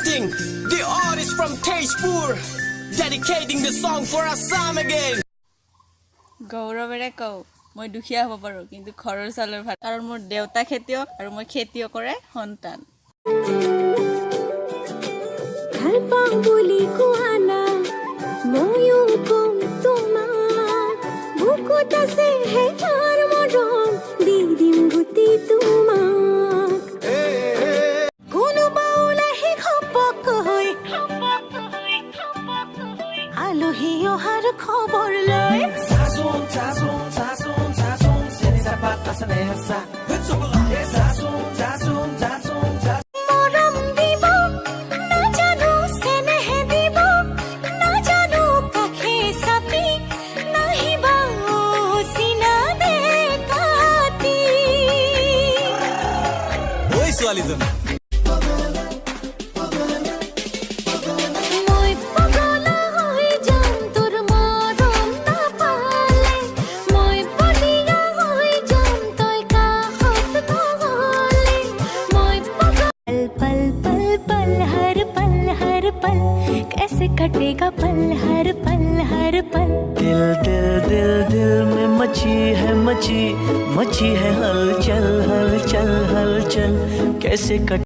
greeting the artist from Tejpur, dedicating the song for Assam again. গৌৰৱেৰে কওঁ মই দুখীয়া হ'ব পাৰোঁ কিন্তু ঘৰৰ চাউলৰ ভাত কাৰণ মোৰ দেউতা খেতিয়ক আৰু মই খেতিয়কৰে সন্তান ভাল পাওঁ বুলি কোৱানা ময়ো কম তোমাক বুকুত আছে হেতাৰ মৰম দি দিম গুটি তোমাক কোনোবা ওলাহি ঘপক হৈ আলহী অহাৰ খবৰ লৈ মৰম দিব নাজানো চেনেহে দিব নাজানো কাষে চাপি নাহিবা চিনা দেখাতি ঐ ছোৱালীজন মই পগলা হৈ যাম তোৰ মৰম নাপালে মই বলিয়া হৈ যাম তই কাষত নহ'লে মই পল पल पल पल हर पल कैसे कटेगा पल हर पल दिल दिल दिल दिल में मची है हलचल कैसे कट